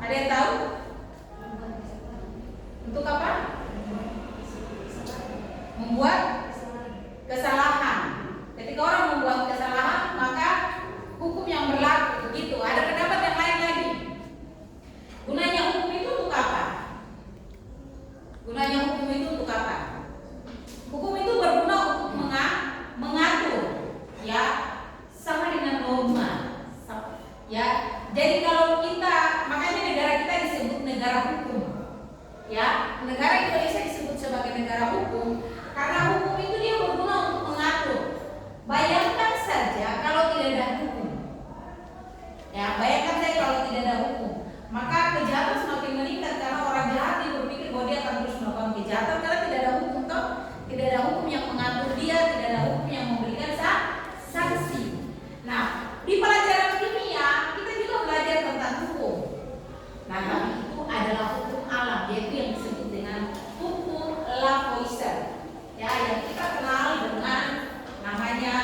Ada yang tahu? Untuk apa? Membuat kesalahan. Ketika orang membuat kesalahan, maka hukum yang berlaku begitu. Ada pendapat yang lain lagi. Gunanya hukum itu untuk apa? Gunanya hukum itu untuk apa? Hukum itu berguna untuk mengatur, ya, sama dengan norma, ya. Jadi kalau kita, makanya negara kita disebut negara hukum, ya. Negara Indonesia disebut sebagai negara hukum karena hukum itu dia berguna untuk mengatur. Bayangkan saja kalau tidak ada hukum, ya. Bayangkan saja kalau tidak ada hukum, maka kejahatan semakin meningkat karena orang jahat dia berpikir bahwa dia akan terus melakukan kejahatan karena tidak ada hukum, toh. Tidak ada hukum yang mengatur dia, tidak ada hukum yang memberikan sanksi. Nah, di pelajaran kimia kita juga belajar tentang hukum. Nah, tapi itu adalah hukum alam, yaitu yang disebut dengan hukum Lavoisier, ya, yang kita kenal dengan namanya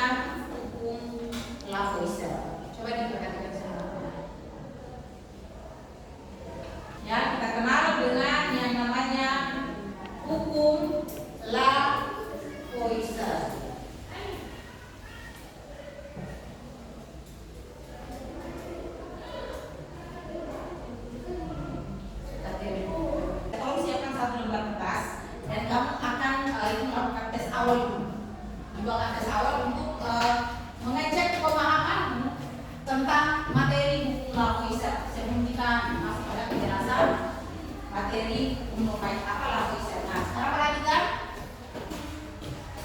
hukum Lavoisier. Coba diperhatikan sama. Ya, kita kenal dengan yang namanya hukum Lavoisier. Tolong siapkan satu lembar kertas dan kamu akan itu melakukan tes awal dulu. Dibuat tes awal untuk mengecek pemahaman tentang materi hukum Lavoisier sebelum kita masuk pada penjelasan materi hukum apa Lavoisier. Nah, sekarang perhatikan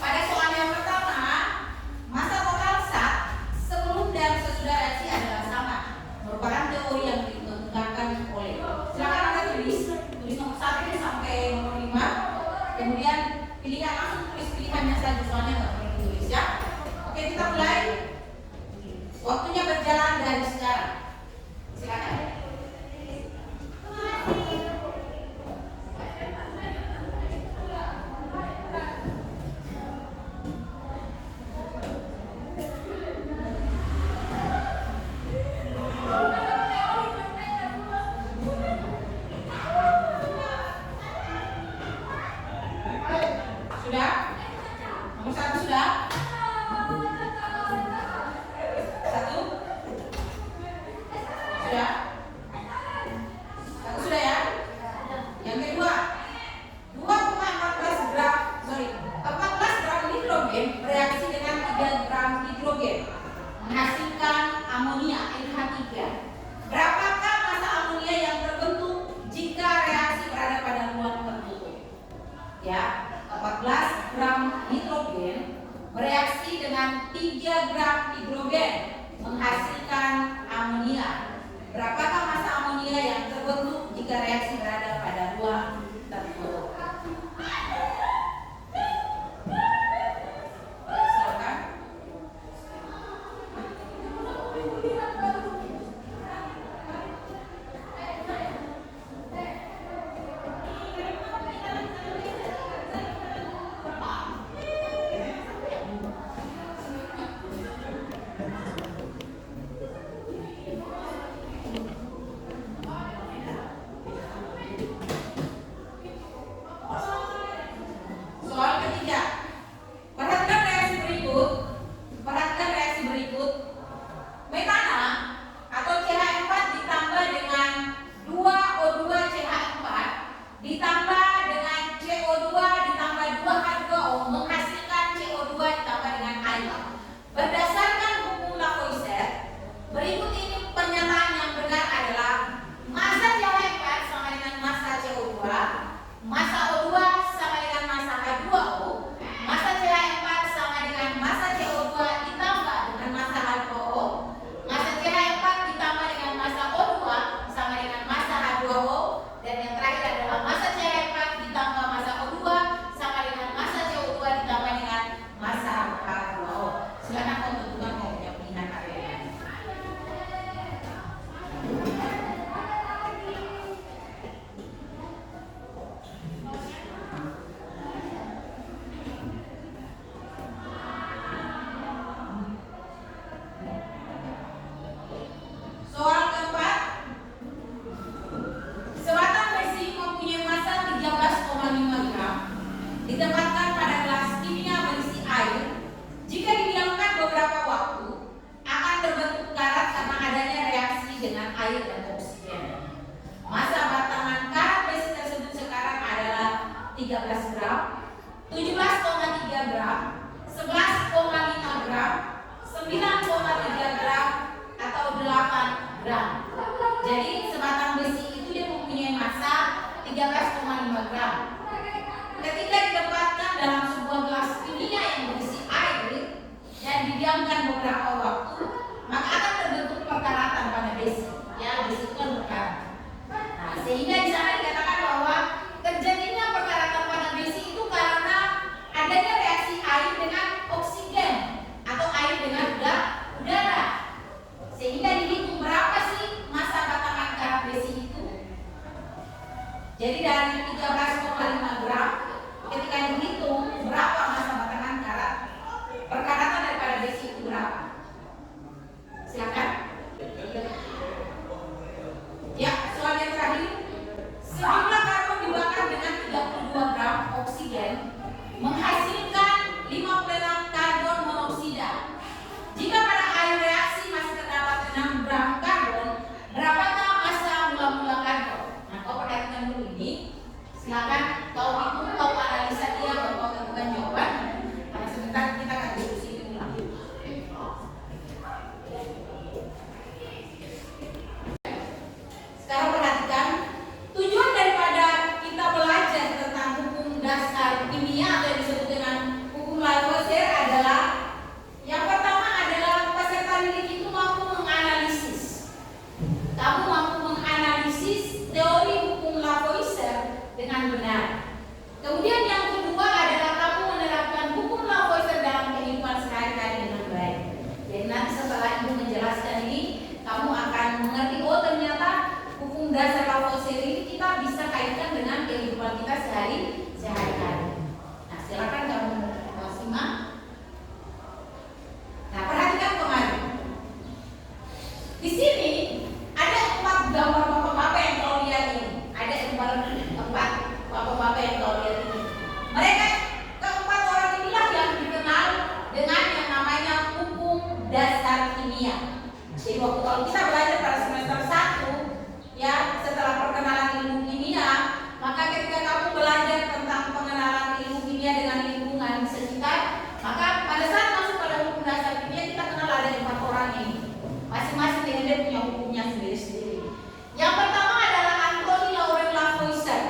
pada soal yang pertama, masa total zat sebelum dan sesudah reaksi adalah sama, merupakan teori yang dikembangkan oleh. Silakan Anda tulis nomor 1 ini sampai nomor 5. Kemudian pilihan langsung tulis pilihannya saja, soalnya nggak perlu ditulis, ya. Oke, kita mulai. Waktunya berjalan dari sekarang. Silakan. Sudah? Nomor 1 sudah? 1? Sudah? 1 sudah, ya? Yang kedua, 14 gram nitrogen bereaksi dengan 3 gram hidrogen menghasilkan amonia NH3. Berapakah massa amonia yang terbentuk jika reaksi berada pada ruang tertutup? Ya, 14 gram ditempatkan pada gelas kimia berisi air, jika didiamkan beberapa waktu akan terbentuk karat karena adanya reaksi dengan air dan oksigen. Massa batangan karat besi tersebut sekarang adalah 13 gram, 17,3 gram, 11,5 gram, 9,3 gram, atau 8 gram. Jadi sebatang besi itu dia mempunyai massa 13,5 gram. Ketika ditempatkan dalam sebuah gelas kimia yang berisi air dan didiamkan beberapa waktu, maka akan terbentuk perkaratan pada besi. Ya, besi itu kan berkarat. Nah, sehingga di sana dikatakan bahwa terjadinya perkaratan pada besi itu karena adanya reaksi air dengan oksigen atau air dengan udara. Sehingga dihitung berapa sih massa batangan karat besi itu. Jadi dari 13,5 gram, ketika dihitung berapa massa batangan karat, perkaratan daripada besi itu berapa? Silakan. Ya, soal yang terakhir. Sejumlah karbon dibakar dengan 32 gram oksigen menghasilkan 56 karbon monoksida. Jika pada air reaksi masih terdapat 6 gram karbon, berapakah massa mula-mula karbon? Nah, kau perhatikan dulu ini. Silakan kau hitung, kau analisa dia, kau tentukan jawaban. Karena sebentar kita akan diskusi ini lagi. Sekarang perhatikan, tujuan daripada kita belajar tentang hukum dasar kimia atau yang disebut dengan hukum Lavoisier adalah yang pertama adalah peserta didik itu mampu menganalisis. Kamu mampu menganalisis teori hukum Lavoisier dengan benar. Kemudian yang kedua adalah kamu menerapkan hukum Lavoisier dalam kehidupan sehari-hari dengan baik. Jadi nanti setelah Ibu menjelaskan ini, kamu akan mengerti, oh ternyata hukum dasar Lavoisier ini kita bisa kaitkan dengan kehidupan kita sehari-hari. Nah, silakan kamu simak. Nah, perhatikan kemarin. Di sini ada 4 gambar bapak-bapak yang kau lihat ini. Ada 4 bapak-bapak yang kau lihat ini. Mereka keempat orang inilah yang dikenal dengan yang namanya hukum dasar kimia. Jadi waktu kalau kita belajar pada semester 1, ya setelah perkenalan ilmu kimia, maka ketika kamu belajar tentang pengenalan ilmu kimia dengan lingkungan sekitar, maka pada saat masuk pada hukum dasar kimia kita kenal ada 4 orang ini. Masing-masing dengan dia punya hukumnya sendiri-sendiri. Yang pertama adalah Anthony Laurent Lavoisier.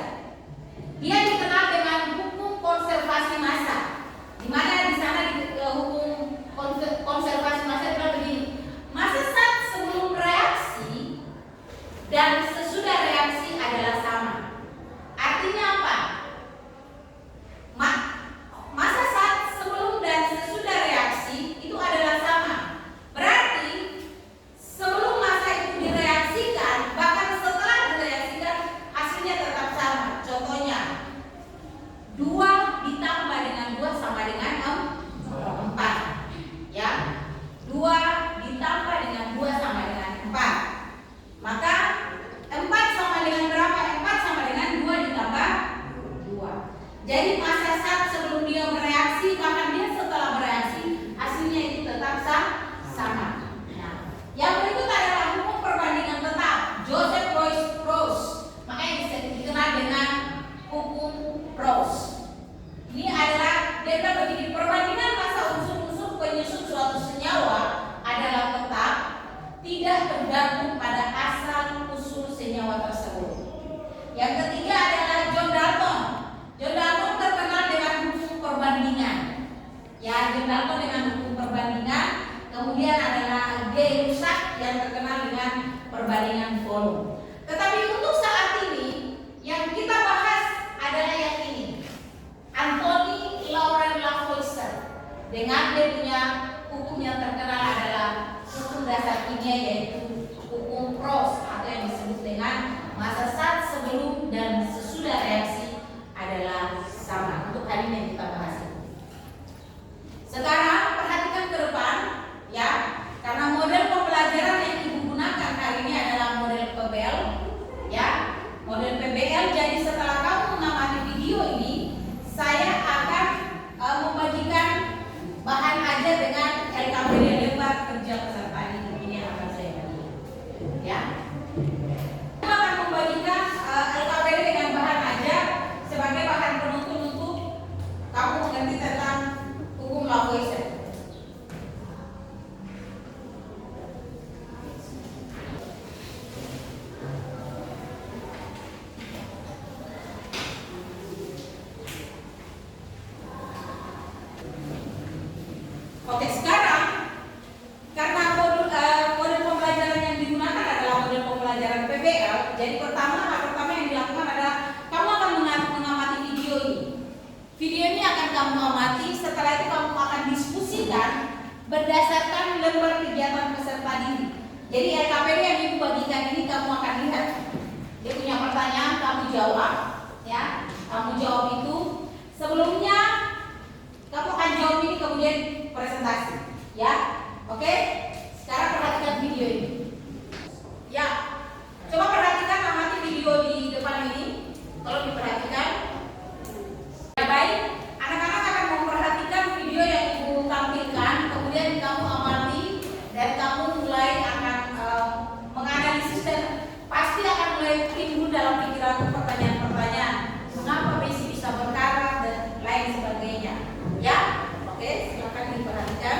Dia dikenal dengan hukum konservasi massa. Di mana di sana hukum konservasi massa adalah begini. Massa zat sebelum reaksi dan sesudah reaksi adalah sama. Artinya apa? Massa zat sebelum dan sesudah reaksi itu adalah sama. Berarti sebelum massa itu direaksikan, bahkan setelah direaksikan hasilnya tetap sama. Contohnya 2 ditambah dengan 2 sama dengan 4. Ya, 2 ditambah dengan 2 sama dengan 4. Maka 4 sama dengan berapa? 4 sama dengan 2 ditambah 2. Jadi massa zat sebelum dia bereaksi, bahkan dia setelah bereaksi, hasilnya itu tetap sama. Nah, yang berikut adalah hukum perbandingan tetap, Joseph Royce Prose. Makanya dikenal dengan hukum Prose. Ini adalah dia bilang begini, perbandingan massa unsur-unsur penyusun suatu senyawa adalah tetap, tidak tergantung pada asal usul senyawa tersebut. Yang ketiga adalah John Dalton. John Dalton terkenal dengan hukum perbandingan. Ya, John Dalton dengan hukum perbandingan. Kemudian adalah Gay-Lussac yang terkenal dengan perbandingan volume. Tetapi untuk saat ini yang kita bahas adalah yang ini, Anthony Laurent Lavoisier, dengan dia punya hukum yang terkenal adalah hukum dasar kimia, yaitu hukum Prose atau yang disebut dengan massa zat sebelum dan sesudah reaksi adalah sama. Untuk hari ini yang kita bahas. Sekarang perhatikan ke depan, ya, karena model pembelajaran yang Ibu gunakan hari ini adalah model Jadi LKPD yang ibu bagikan ini kamu akan lihat. Dia punya pertanyaan, kamu jawab, ya. Kamu jawab itu. Sebelumnya kamu akan jawab ini kemudian presentasi, ya. Oke? Sekarang perhatikan video ini. Ya. Coba perhatikan, amati video di depan ini. Kalau diperhatikan, ya baik. Anak-anak akan memperhatikan video yang ibu tampilkan, kemudian kamu amati dan kamu mulai akan menganalisis dan pasti akan mulai timbul dalam pikiran pertanyaan-pertanyaan. Mengapa Besi bisa berkarat dan lain sebagainya? Ya, oke, silakan diperhatikan.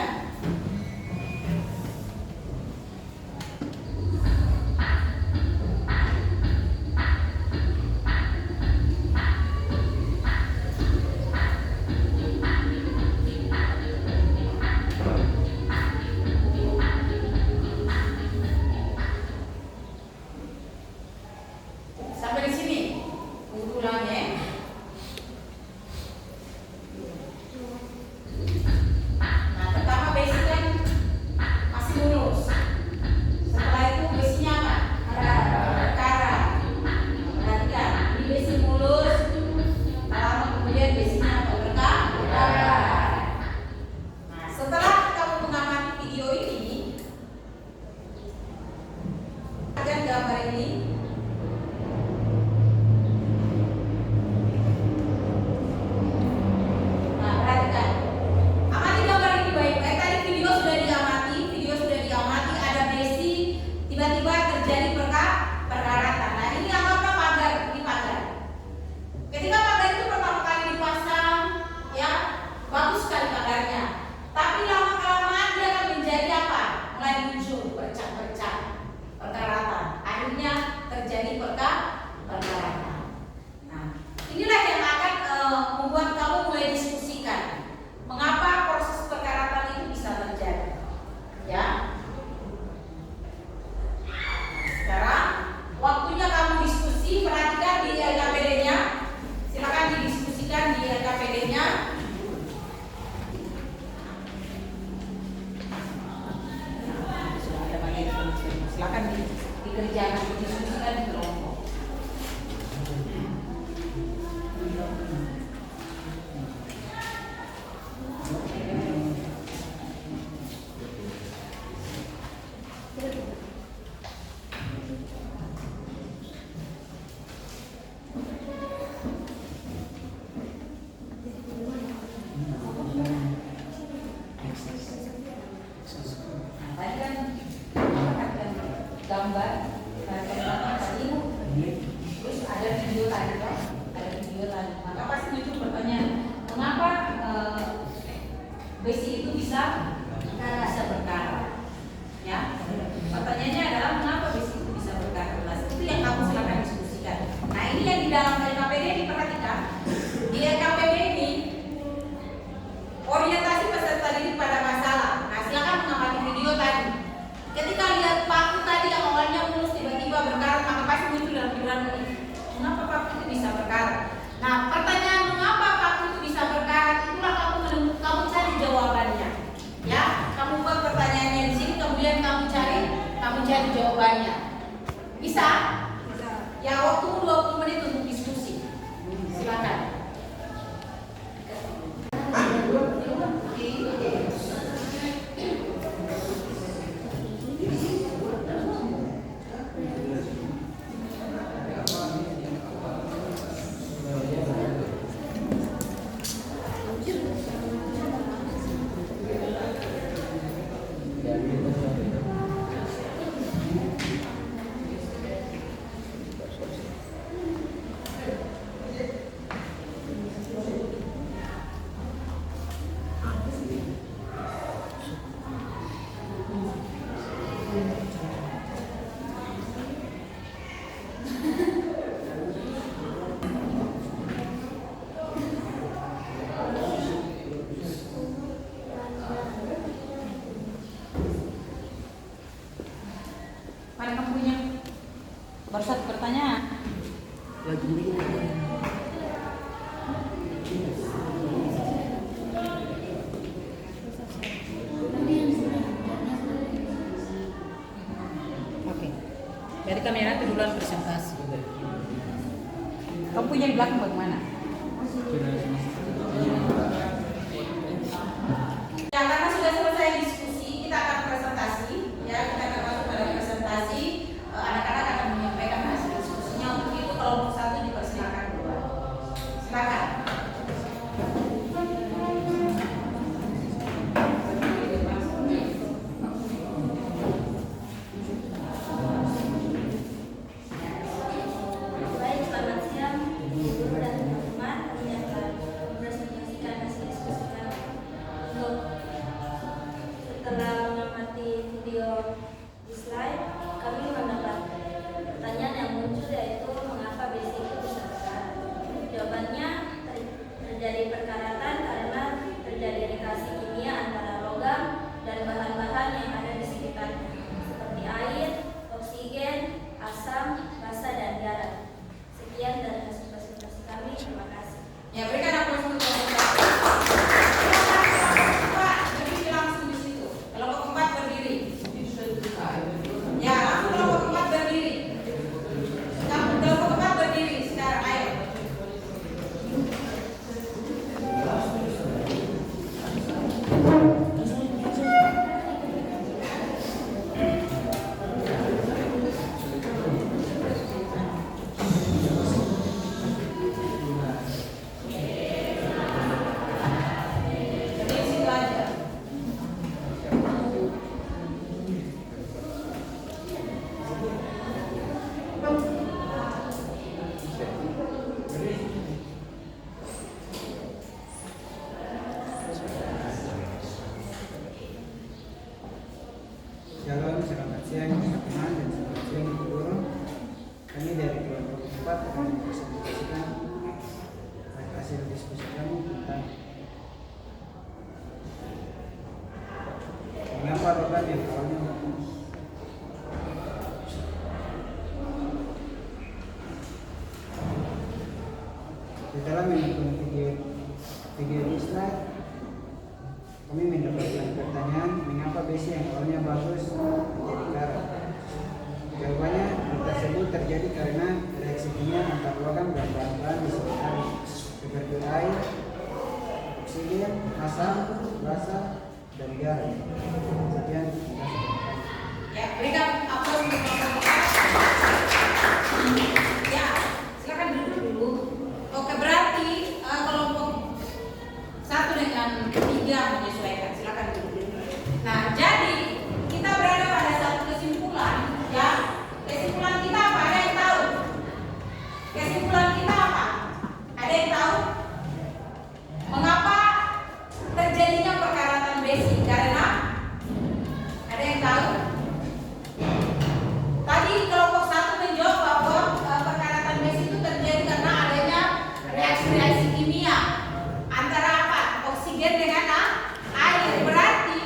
Sampai di sini, ulang ya. Nah, pertama besi kan masih mulus. Setelah itu besinya apa? Berkarat. Perhatikan, ini besi mulus. Lama kemudian besinya apa? Berkarat. Nah, setelah kamu mengamati video ini, akan gambar ini. Tiba-tiba terjadi perkaratan. Nah, ini anggaplah pagar, ini pagar. Ketika pagar itu pertama kali dipasang, ya bagus sekali pagarnya. Tapi lama-kelamaan dia akan menjadi apa? Mulai muncul bercak-bercak, perkaratan. Akhirnya terjadi perkaratan. Nah, inilah yang akan membuat kamu mulai diskusikan mengapa proses perkaratan itu bisa terjadi. Ya. Sekarang waktunya kamu diskusi, perhatikan di LKPD-nya. Silakan didiskusikan di LKPD-nya. Silakan dikerjakan, didiskusikan di kelompok. Gambar, terus ada video tadi kan, maka pasti muncul pertanyaan, mengapa besi itu bisa berkarat? Ya, pertanyaannya adalah mengapa besi itu bisa berkarat? Nah, itu yang kamu silakan diskusikan. Nah, ini yang di dalam LKPD diperhatikan. Di LKPD ini orientasi peserta didik pada masalah. Nah, silakan mengamati video tadi. Ketika lihat paku tadi yang awalnya mulus tiba-tiba berkarat, maka pasti muncul dalam pikiran ini, mengapa paku itu bisa berkarat? Nah, pertanyaan mengapa paku itu bisa berkarat itulah kamu cari jawabannya. Ya, kamu buat pertanyaannya di sini, kemudian kamu cari jawabannya. Bisa? Ya, waktu 20 menit untuk diskusi. Silakan. Baru satu pertanyaan. duluan presentasi. Kamu punya di belakang bagaimana? Ya, karena sudah selesai diskusi, kita akan presentasi. Ya, kita akan masuk pada presentasi. Anak-anak akan menyampaikan hasil diskusinya. Untuk itu kelompok 1 dipersilakan duluan. Silakan. Ya, berikan aplaus untuk kelompok 1. Pak, berdiri langsung di situ. Kelompok 4 berdiri. Ya, langsung kelompok 4 berdiri. Kelompok 4 berdiri sekarang, ayo. Shalom, selamat siang teman-teman dan selamat siang Ibu Guru. Kami dari kelompok 4 akan mempresentasikan hasil diskusi kami tentang mengapa logam yang awalnya di dalam menonton video di slide. Kami mendapatkan pertanyaan mengapa besi yang awalnya bagus menjadi karat. Jawabannya, hal tersebut terjadi karena reaksi kimia antar logam dan bahan-bahan di sekitar seperti air, oksigen, asam, basa, dan garam. Sekian, terima kasih. Ya, berikan aplaus untuk kelompok 4. Ya, silakan duduk dulu. Oke, berarti kelompok 1 dengan 3 menyesuaikan. Silakan duduk dulu. Nah, jadi kita berada pada satu kesimpulan, ya. Kesimpulan kita apa? Ada yang tahu? Kesimpulan kita apa? Ada yang tahu? Mengapa terjadinya perkaratan besi? Karena ada yang tahu? Tadi kelompok 1 menjawab bahwa perkaratan besi itu terjadi karena adanya reaksi-reaksi kimia antara apa? Oksigen dengan air. Berarti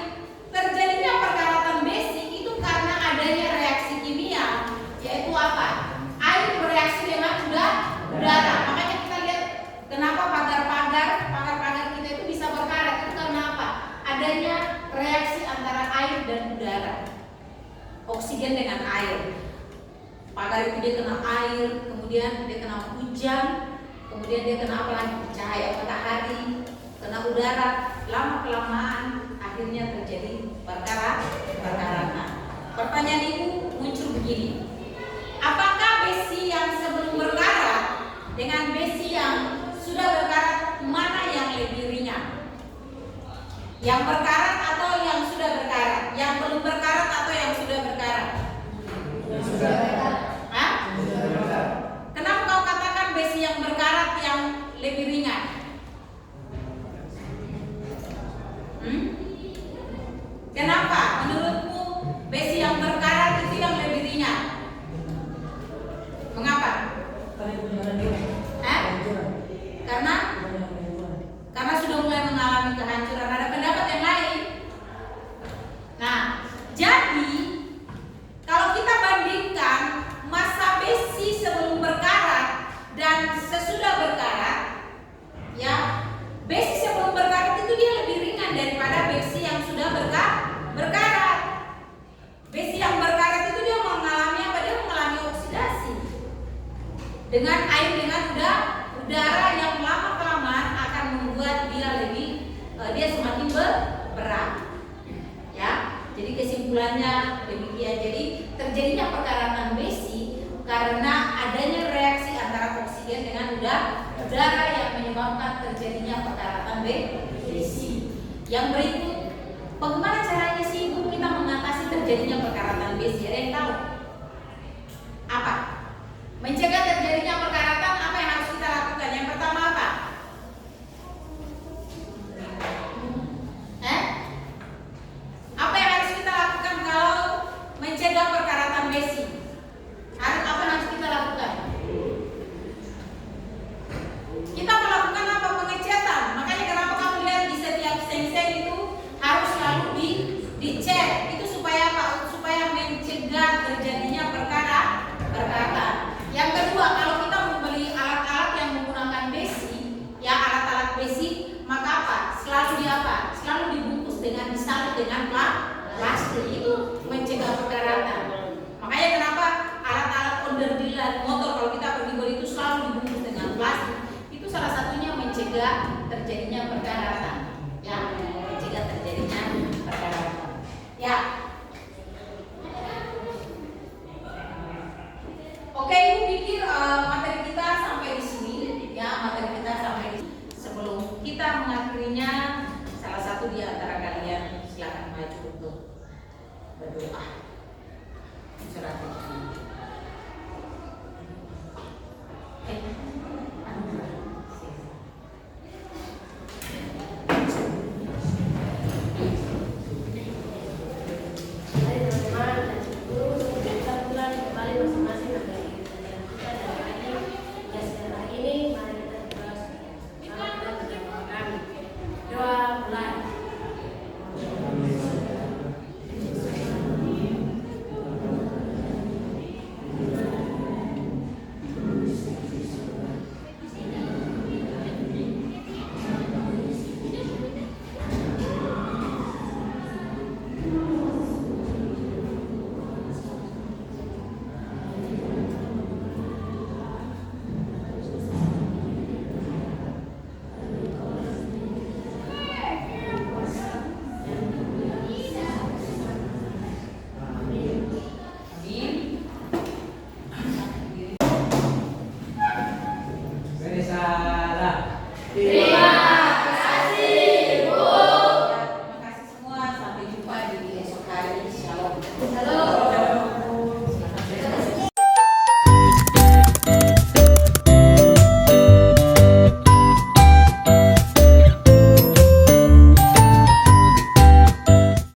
terjadinya perkaratan besi itu karena adanya reaksi kimia, yaitu apa? Air bereaksi dengan udara. Makanya kita lihat kenapa pagar-pagar kita itu bisa berkarat. Itu karena apa? Adanya reaksi antara air dan udara. Oksigen dengan air. Pagar itu dia kena air, kemudian dia kena hujan, kemudian dia kena apa lagi? Cahaya matahari, kena udara. Lama kelamaan akhirnya terjadi perkaratan. Pertanyaan itu muncul begini: apakah besi yang sebelum berkarat dengan besi yang sudah berkarat, mana yang lebih ringan? Yang berkarat atau yang sudah berkarat? Yang belum berkarat atau yang sudah berkarat? Hah? Kenapa kau katakan besi yang berkarat yang lebih ringan? Kenapa menurutmu besi yang berkarat itu yang lebih ringan? Mengapa? Karena sudah mulai mengalami kehancuran. Ada pendapat yang lain? Nah, jadi kalau kita bandingkan masa besi sebelum berkarat dan sesudah berkarat, ya, besi sebelum berkarat itu dia lebih ringan daripada besi yang sudah berkarat. Besi yang berkarat itu dia mengalami apa? Dia mengalami oksidasi. dengan air dengan udara yang lama kelamaan akan membuat dia semakin berat. Ya, jadi kesimpulannya demikian. Jadi terjadinya perkaratan besi karena adanya reaksi antara oksigen dengan udara yang menyebabkan terjadinya perkaratan besi. Yang berikut, bagaimana caranya sih Bu kita mengatasi terjadinya perkaratan besi? Ada yang tahu? Apa? Mencegah terjadinya perkaratan, apa yang harus kita lakukan? Yang pertama apa? Apa yang harus kita lakukan kalau mencegah perkaratan besi? Apa yang harus kita lakukan? Kita melakukan apa? Pengecetan. Makanya kenapa kamu lihat di setiap seng-seng itu harus selalu dicek. Itu supaya apa? Supaya mencegah terjadinya perkaratan. Yang kedua, kalau kita membeli alat-alat yang menggunakan besi, ya alat-alat besi, maka apa? Selalu dibungkus dengan disalut dengan plastik. Itu mencegah perkaratan. Makanya kenapa alat-alat onderdil motor kalau kita pergi beli itu selalu dibungkus dengan plastik. Itu salah satunya mencegah terjadinya perkaratan. Ya, mencegah terjadinya perkaratan. Ya.